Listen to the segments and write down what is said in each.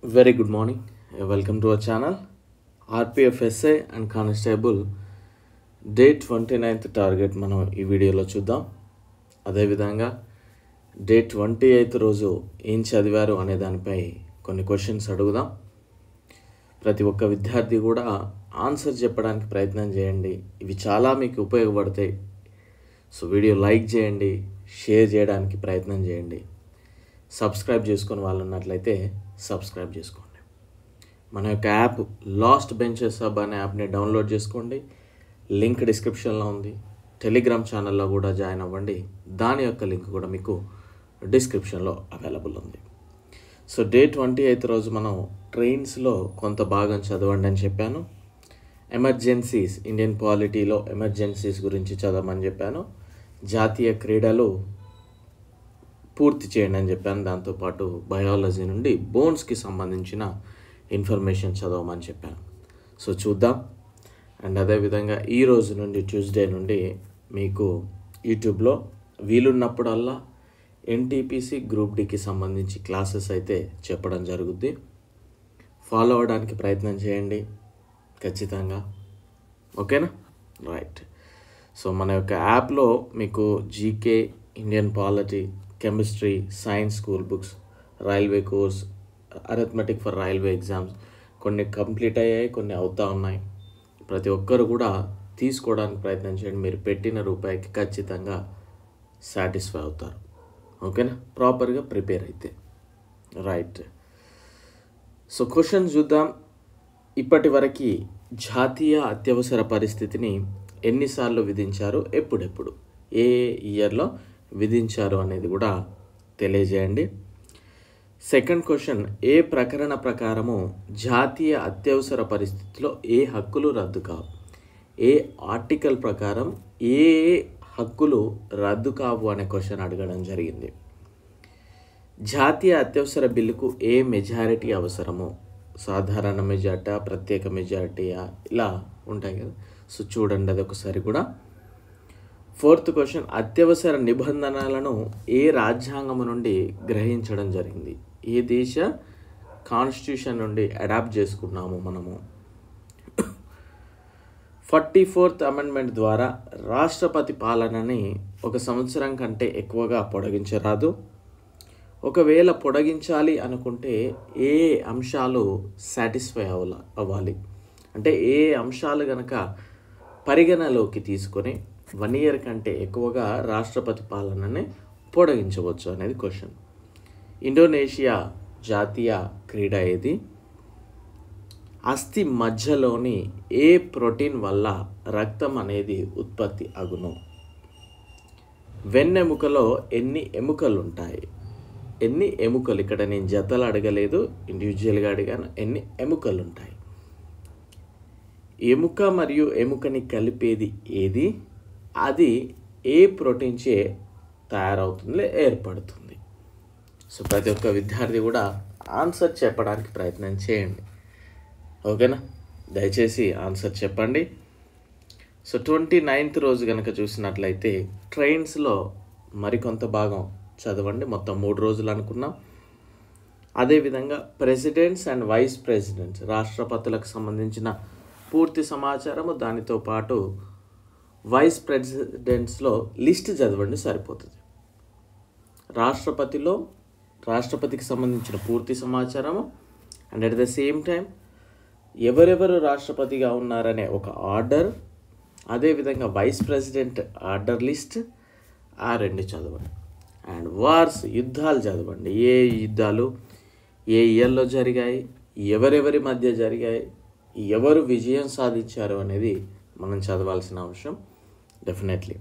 Very good morning. Welcome to our channel. RPF SA and Constable day 29th target మనం ఈ వీడియోలో చూద్దాం. అదేవిధంగా డే 28th రోజు ఏం చదివారు అనే దానిపై కొన్ని క్వశ్చన్స్ అడుగుదాం. ప్రతి ఒక్క విద్యార్థి కూడా ఆన్సర్ చెప్పడానికి ప్రయత్నం చేయండి. ఇవి చాలా మీకు ఉపయోగపడతాయి. సో వీడియో లైక్ చేయండి, షేర్ చేయడానికి ప్రయత్నం చేయండి. సబ్స్క్రైబ్ చేసుకొని వాళ్ళు ఉన్నట్లయితే సబ్స్క్రైబ్ చేసుకోండి. మన యొక్క యాప్ లాస్ట్ బెంచెస్ హబ్ అనే యాప్ని డౌన్లోడ్ చేసుకోండి. లింక్ డిస్క్రిప్షన్లో ఉంది. టెలిగ్రామ్ ఛానల్లో కూడా జాయిన్ అవ్వండి. దాని యొక్క లింక్ కూడా మీకు డిస్క్రిప్షన్లో అవైలబుల్ ఉంది. సో డే 28th రోజు మనం ట్రైన్స్లో కొంత భాగం చదవండి అని చెప్పాను. ఎమర్జెన్సీస్, ఇండియన్ పాలిటీలో ఎమర్జెన్సీస్ గురించి చదవమని చెప్పాను. జాతీయ క్రీడలు పూర్తి చేయండి అని చెప్పాను. దాంతోపాటు బయాలజీ నుండి బోన్స్కి సంబంధించిన ఇన్ఫర్మేషన్ చదవమని చెప్పాను. సో చూద్దాం. అండ్ అదేవిధంగా ఈ రోజు నుండి ట్యూస్డే నుండి మీకు యూట్యూబ్లో వీలున్నప్పుడల్లా ఎన్టీపీసీ గ్రూప్ డికి సంబంధించి క్లాసెస్ అయితే చెప్పడం జరుగుద్ది. ఫాలో అవ్వడానికి ప్రయత్నం చేయండి ఖచ్చితంగా. ఓకేనా? రైట్. సో మన యొక్క యాప్లో మీకు GK, Indian polity, chemistry, science school books, railway course, arithmetic for railway exams కొన్ని కంప్లీట్ అయ్యాయి, కొన్ని అవుతా ఉన్నాయి. ప్రతి ఒక్కరు కూడా తీసుకోవడానికి ప్రయత్నం చేయండి. మీరు పెట్టిన రూపాయికి ఖచ్చితంగా సాటిస్ఫై అవుతారు. ఓకేనా? ప్రాపర్గా ప్రిపేర్ అయితే. రైట్. సో క్వశ్చన్ చూద్దాం. ఇప్పటి వరకు జాతీయ అత్యవసర పరిస్థితిని ఎన్నిసార్లు విధించారు, ఎప్పుడెప్పుడు, ఏ ఇయర్లో విధించారు అనేది కూడా తెలియజేయండి. సెకండ్ క్వశ్చన్, ఏ ప్రకరణ ప్రకారము జాతీయ అత్యవసర పరిస్థితిలో ఏ హక్కులు రద్దు కావు? ఏ ఆర్టికల్ ప్రకారం ఏ హక్కులు రద్దు కావు అనే క్వశ్చన్ అడగడం జరిగింది. జాతీయ అత్యవసర బిల్లుకు ఏ మెజారిటీ అవసరము? సాధారణ మెజార్టీ, ప్రత్యేక మెజారిటీ, ఇలా ఉంటాయి కదా. సో చూడండి అది ఒకసారి కూడా. ఫోర్త్ క్వశ్చన్, అత్యవసర నిబంధనలను ఏ రాజ్యాంగం నుండి గ్రహించడం జరిగింది? ఏ దేశ కాన్స్టిట్యూషన్ నుండి అడాప్ట్ చేసుకున్నాము మనము? 44th అమెండ్మెంట్ ద్వారా రాష్ట్రపతి పాలనని 1 సంవత్సరం కంటే ఎక్కువగా పొడిగించరాదు. ఒకవేళ పొడిగించాలి అనుకుంటే ఏ అంశాలు సాటిస్ఫై అవ్వాలి అంటే ఏ అంశాలు కనుక పరిగణలోకి తీసుకొని 1 year కంటే ఎక్కువగా రాష్ట్రపతి పాలనని పొడిగించవచ్చు అనేది క్వశ్చన్. ఇండోనేషియా జాతీయ క్రీడ ఏది? అస్థి మధ్యలోని ఏ ప్రోటీన్ వల్ల రక్తం అనేది ఉత్పత్తి అగును? వెన్నెముకలో ఎన్ని ఎముకలు ఉంటాయి? ఎన్ని ఎముకలు? ఇక్కడ నేను జతలు అడగలేదు, ఇండివిజువల్గా అడిగాను. ఎన్ని ఎముకలు ఉంటాయి? ఎముక మరియు ఎముకని కలిపేది ఏది? అది ఏ ప్రోటీన్చే తయారవుతుంది, ఏర్పడుతుంది? సో ప్రతి ఒక్క విద్యార్థి కూడా ఆన్సర్ చెప్పడానికి ప్రయత్నం చేయండి. ఓకేనా? దయచేసి ఆన్సర్ చెప్పండి. సో 29th రోజు కనుక చూసినట్లయితే ట్రైన్స్లో మరికొంత భాగం చదవండి. మొత్తం 3 రోజులు అనుకున్నాం. అదేవిధంగా ప్రెసిడెంట్స్ అండ్ వైస్ ప్రెసిడెంట్స్, రాష్ట్రపతులకు సంబంధించిన పూర్తి సమాచారము, దానితో పాటు వైస్ ప్రెసిడెంట్స్లో లిస్ట్ చదవండి సరిపోతుంది. రాష్ట్రపతికి సంబంధించిన పూర్తి సమాచారము and at the same time ఎవరెవరు రాష్ట్రపతిగా ఉన్నారనే ఒక ఆర్డర్, అదేవిధంగా వైస్ ప్రెసిడెంట్ ఆర్డర్ లిస్ట్, ఆ 2 చదవండి. అండ్ వార్స్, యుద్ధాలు చదవండి. ఏ యుద్ధాలు ఏ ఇయర్లో జరిగాయి, ఎవరెవరి మధ్య జరిగాయి, ఎవరు విజయం సాధించారు అనేది మనం చదవాల్సిన అవసరం definitely.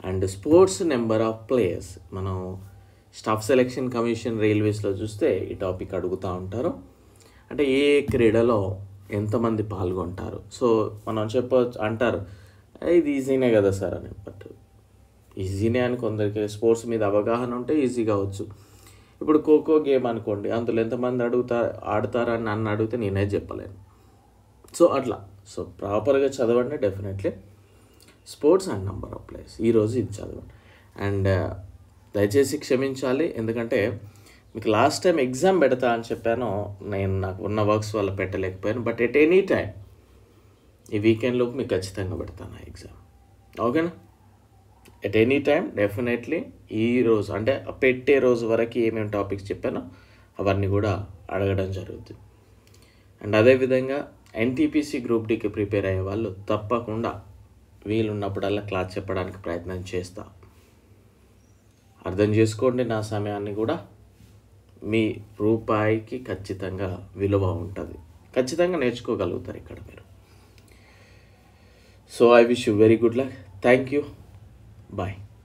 And sports number of players, మనం స్టాఫ్ సెలెక్షన్ కమిషన్ రైల్వేస్లో చూస్తే ఈ టాపిక్ అడుగుతూ ఉంటారు. అంటే ఏ క్రీడలో ఎంతమంది పాల్గొంటారు? సో మనం అంటారు ఇది ఈజీనే కదా సార్ అని. బట్ ఈజీనే అని కొందరికి స్పోర్ట్స్ మీద అవగాహన ఉంటే ఈజీ కావచ్చు. ఇప్పుడు ఖోఖో గేమ్ అనుకోండి, అందులో ఎంతమంది ఆడతారని నన్ను అడిగితే నేనే చెప్పలేను. సో అట్లా. సో ప్రాపర్గా చదవండి definitely. Sports and number of players ఈరోజు ఇది చదవండి. అండ్ దయచేసి క్షమించాలి, ఎందుకంటే మీకు లాస్ట్ టైం ఎగ్జామ్ పెడతా అని చెప్పాను, నేను నాకు ఉన్న వర్క్స్ వల్ల పెట్టలేకపోయాను. బట్ ఎట్ ఎనీ టైం ఈ వీకెండ్లోపు మీకు ఖచ్చితంగా పెడతాను ఆ ఎగ్జామ్. ఓకేనా? ఎట్ ఎనీ టైం డెఫినెట్లీ ఈ రోజు అంటే పెట్టే రోజు వరకు ఏమేమి టాపిక్స్ చెప్పానో అవన్నీ కూడా అడగడం జరుగుతుంది. అండ్ అదేవిధంగా ఎన్టీపీసీ గ్రూప్ డీకి ప్రిపేర్ అయ్యే వాళ్ళు తప్పకుండా వీలున్నప్పుడల్లా క్లాస్ చెప్పడానికి ప్రయత్నం చేస్తా. అర్థం చేసుకోండి, నా సమయాన్ని కూడా మీ రూపాయికి ఖచ్చితంగా విలువ ఉంటుంది, ఖచ్చితంగా నేర్చుకోగలుగుతారు ఇక్కడ మీరు. So I wish you very good luck. Thank you. Bye.